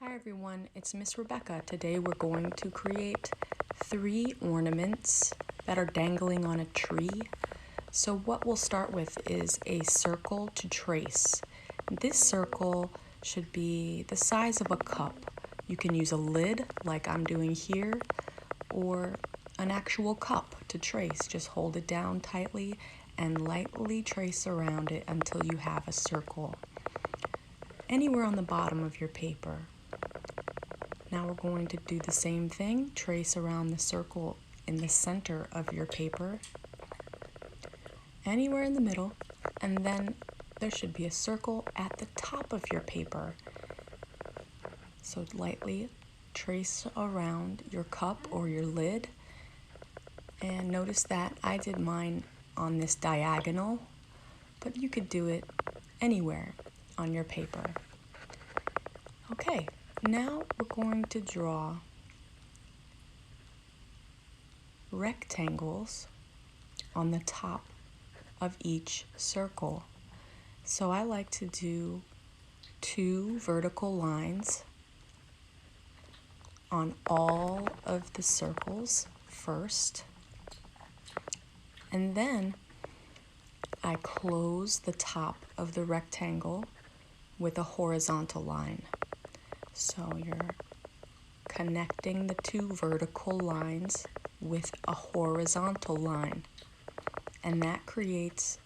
Hi everyone, it's Miss Rebecca. Today we're going to create 3 ornaments that are dangling on a tree. So what we'll start with is a circle to trace. This circle should be the size of a cup. You can use a lid like I'm doing here, or an actual cup to trace. Just hold it down tightly and lightly trace around it until you have a circle. Anywhere on the bottom of your paper. Now we're going to do the same thing, trace around the circle in the center of your paper, anywhere in the middle, and then there should be a circle at the top of your paper. So lightly trace around your cup or your lid, and notice that I did mine on this diagonal, but you could do it anywhere on your paper. Okay. Now we're going to draw rectangles on the top of each circle. So I like to do 2 vertical lines on all of the circles first, and then I close the top of the rectangle with a horizontal line. So you're connecting the 2 vertical lines with a horizontal line, and that creates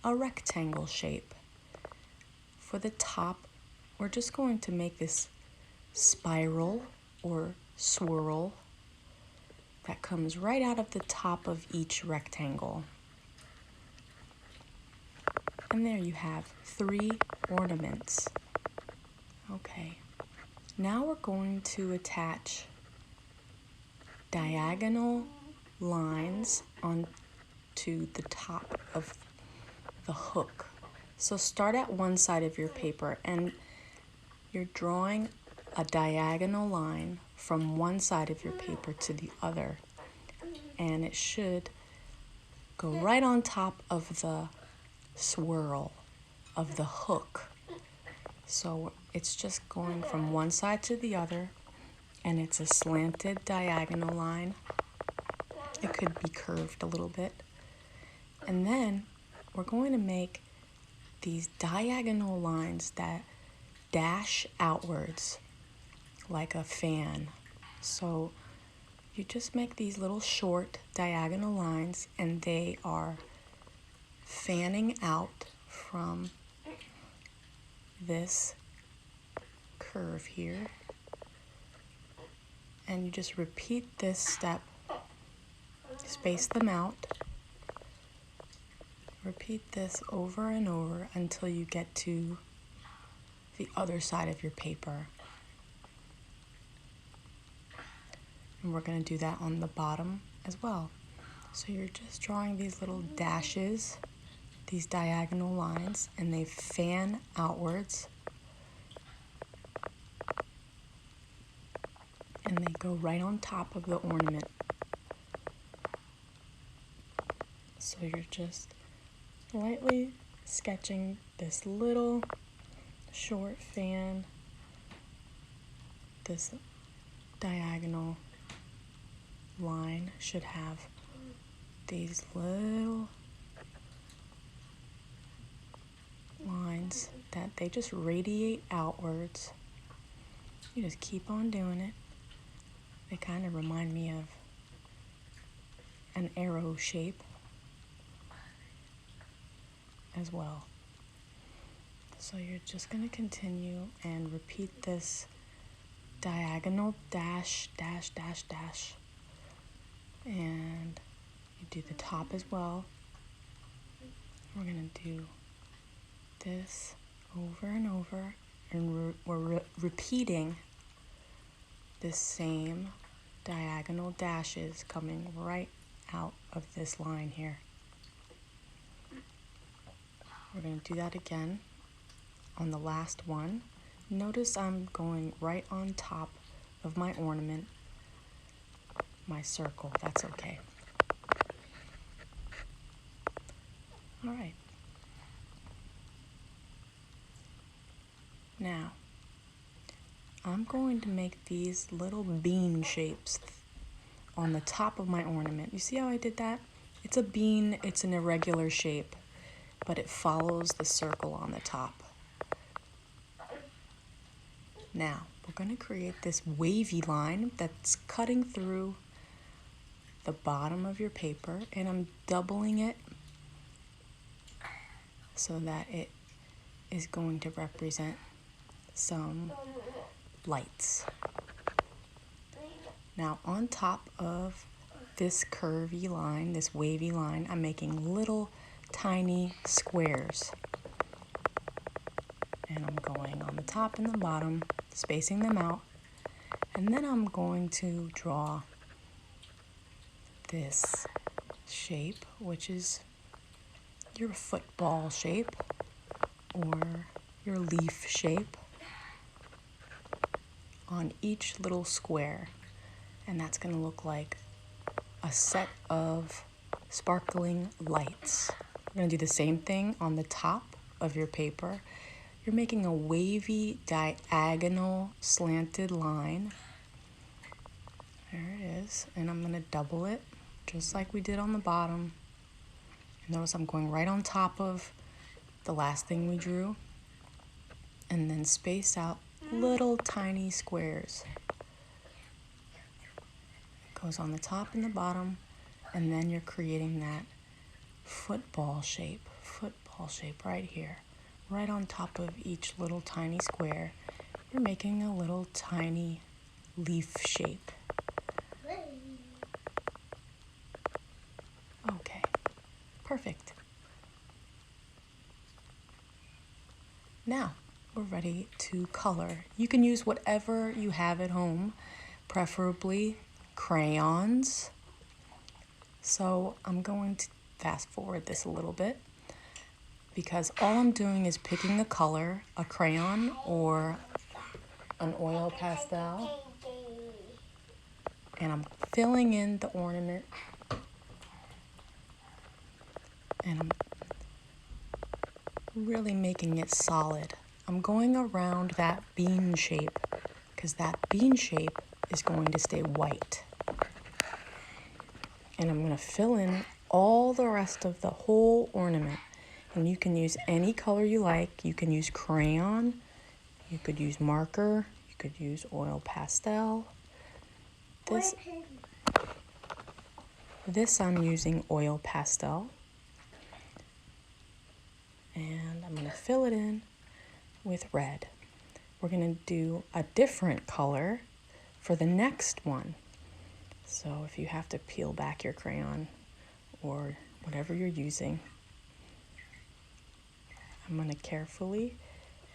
a rectangle shape. For the top, we're just going to make this spiral or swirl that comes right out of the top of each rectangle. And there you have 3 ornaments. Okay. Now we're going to attach diagonal lines onto the top of the hook. So start at one side of your paper and you're drawing a diagonal line from one side of your paper to the other. And it should go right on top of the swirl of the hook. So it's just going from one side to the other, and it's a slanted diagonal line. It could be curved a little bit. And then we're going to make these diagonal lines that dash outwards like a fan. So you just make these little short diagonal lines, and they are fanning out from this curve here. And you just repeat this step, space them out, repeat this over and over until you get to the other side of your paper. And we're going to do that on the bottom as well. So you're just drawing these little dashes, these diagonal lines, and they fan outwards. And they go right on top of the ornament. So you're just lightly sketching this little short fan, this diagonal line should have these little lines that they just radiate outwards. You just keep on doing it. They kind of remind me of an arrow shape as well. So you're just going to continue and repeat this diagonal dash, dash, dash, dash. And you do the top as well. We're going to do this over and over, and we're repeating the same diagonal dashes coming right out of this line here. We're going to do that again on the last one. Notice I'm going right on top of my ornament, my circle. That's okay. All right. Now, I'm going to make these little bean shapes on the top of my ornament. You see how I did that? It's a bean, it's an irregular shape, but it follows the circle on the top. Now, we're going to create this wavy line that's cutting through the bottom of your paper, and I'm doubling it so that it is going to represent some lights. Now, on top of this curvy line, this wavy line, I'm making little tiny squares. And I'm going on the top and the bottom, spacing them out. And then I'm going to draw this shape, which is your football shape or your leaf shape on each little square. And that's going to look like a set of sparkling lights. You're going to do the same thing on the top of your paper. You're making a wavy diagonal slanted line. There it is. And I'm going to double it just like we did on the bottom. And notice I'm going right on top of the last thing we drew. And then space out little tiny squares. It goes on the top and the bottom. And then you're creating that football shape right here. Right on top of each little tiny square, you're making a little tiny leaf shape. Okay, perfect. Now, we're ready to color. You can use whatever you have at home, preferably crayons. So I'm going to fast forward this a little bit, because all I'm doing is picking a color, a crayon or an oil pastel, and I'm filling in the ornament, and I'm really making it solid. I'm going around that bean shape because that bean shape is going to stay white. And I'm going to fill in all the rest of the whole ornament. And you can use any color you like. You can use crayon, you could use marker, you could use oil pastel. This I'm using oil pastel. And I'm going to fill it in with red. We're going to do a different color for the next one. So if you have to peel back your crayon or whatever you're using, I'm going to carefully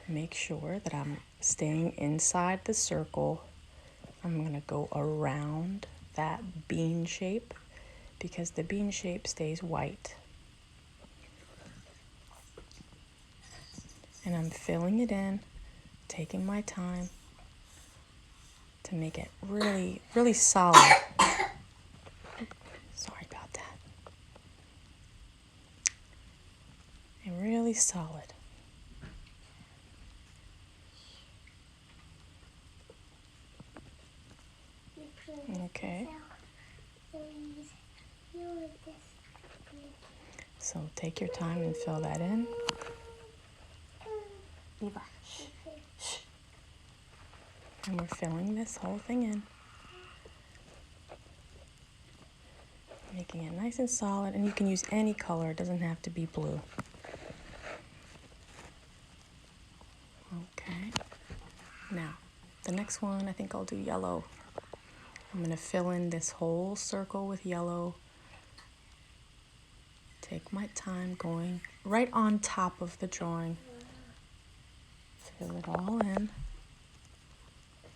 make sure that I'm staying inside the circle. I'm going to go around that bean shape because the bean shape stays white. And I'm filling it in, taking my time to make it really, really solid. Sorry about that. And really solid. Okay. So take your time and fill that in. Eva. Shh. And we're filling this whole thing in. Making it nice and solid, and you can use any color, it doesn't have to be blue. Okay. Now, the next one, I think I'll do yellow. I'm going to fill in this whole circle with yellow. Take my time going right on top of the drawing. Fill it all in.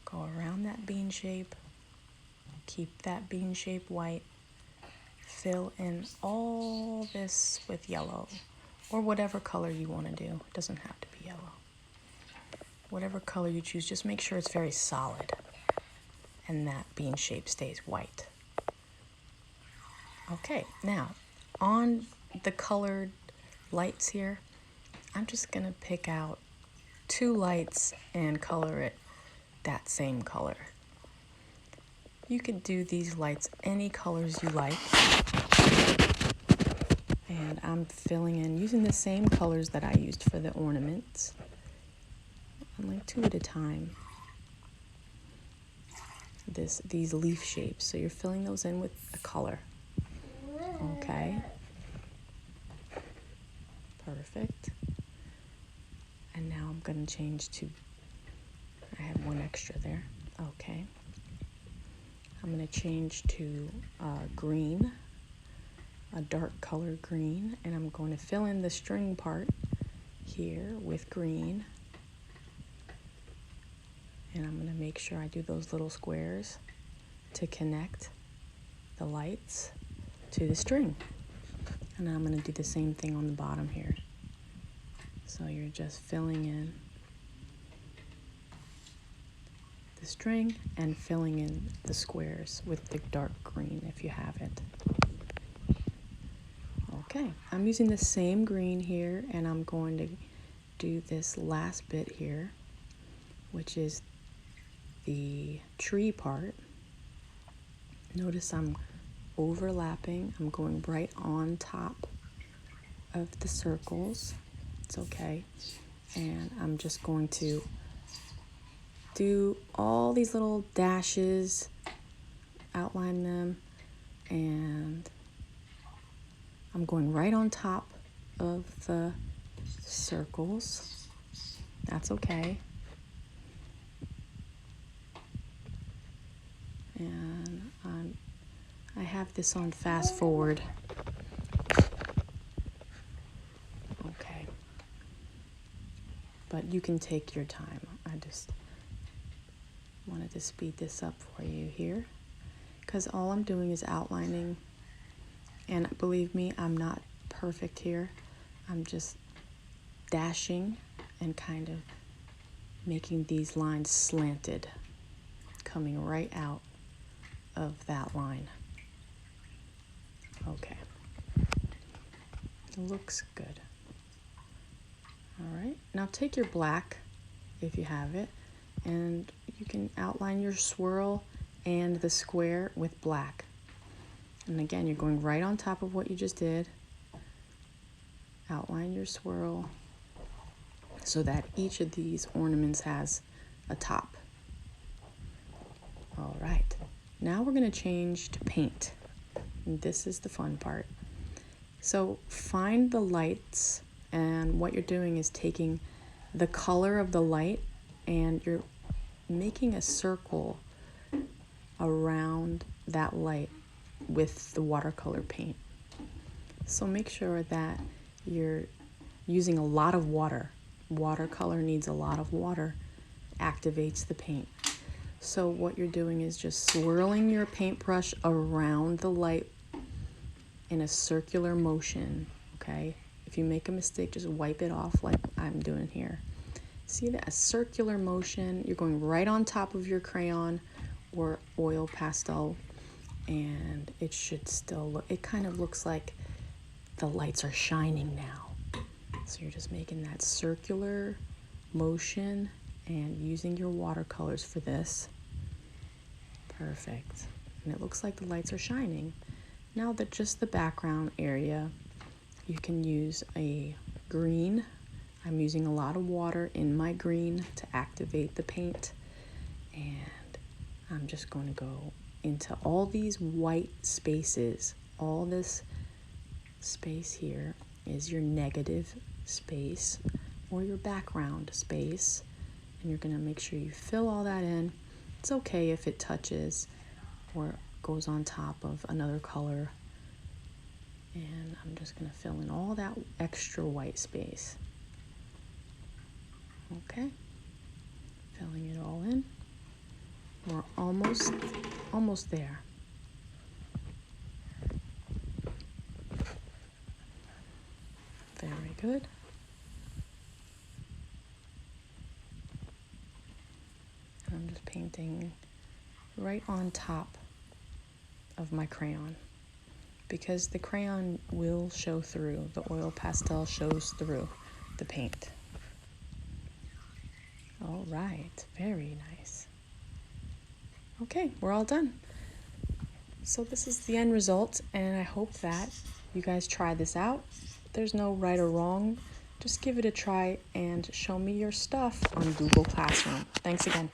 Go around that bean shape. Keep that bean shape white. Fill in all this with yellow or whatever color you want to do. It doesn't have to be yellow. Whatever color you choose, just make sure it's very solid and that bean shape stays white. Okay, now on the colored lights here, I'm just going to pick out 2 lights and color it that same color. You could do these lights any colors you like. And I'm filling in using the same colors that I used for the ornaments. I'm like 2 at a time. These leaf shapes. So you're filling those in with a color. Okay. Perfect. And now I'm going to change to, I have one extra there. Okay. I'm going to change to green, a dark color green, and I'm going to fill in the string part here with green. And I'm going to make sure I do those little squares to connect the lights to the string. And I'm going to do the same thing on the bottom here. So you're just filling in the string and filling in the squares with the dark green if you have it. Okay, I'm using the same green here, and I'm going to do this last bit here, which is the tree part. Notice I'm overlapping. I'm going right on top of the circles. It's okay. And I'm just going to do all these little dashes, outline them, and I'm going right on top of the circles. That's okay. And I have this on fast forward. Okay. But you can take your time. I just wanted to speed this up for you here, because all I'm doing is outlining. And believe me, I'm not perfect here. I'm just dashing and kind of making these lines slanted, coming right out of that line. Okay. It looks good. All right. Now take your black, if you have it, and you can outline your swirl and the square with black. And again, you're going right on top of what you just did. Outline your swirl so that each of these ornaments has a top. All right. Now we're going to change to paint. And this is the fun part. So find the lights, and what you're doing is taking the color of the light and you're making a circle around that light with the watercolor paint. So make sure that you're using a lot of water. Watercolor needs a lot of water, activates the paint. So what you're doing is just swirling your paintbrush around the light in a circular motion, okay? If you make a mistake, just wipe it off like I'm doing here. See that? A circular motion. You're going right on top of your crayon or oil pastel, and it should still look, it kind of looks like the lights are shining now. So you're just making that circular motion and using your watercolors for this. Perfect. And it looks like the lights are shining. Now that just the background area, you can use a green. I'm using a lot of water in my green to activate the paint. And I'm just going to go into all these white spaces. All this space here is your negative space or your background space. And you're going to make sure you fill all that in. It's okay if it touches or goes on top of another color. And I'm just going to fill in all that extra white space. Okay. Filling it all in. We're almost there. Very good. And I'm just painting right on top of my crayon, because the crayon will show through. The oil pastel shows through the paint. All right, very nice. Okay, we're all done. So this is the end result, and I hope that you guys try this out. There's no right or wrong. Just give it a try and show me your stuff on Google Classroom. Thanks again.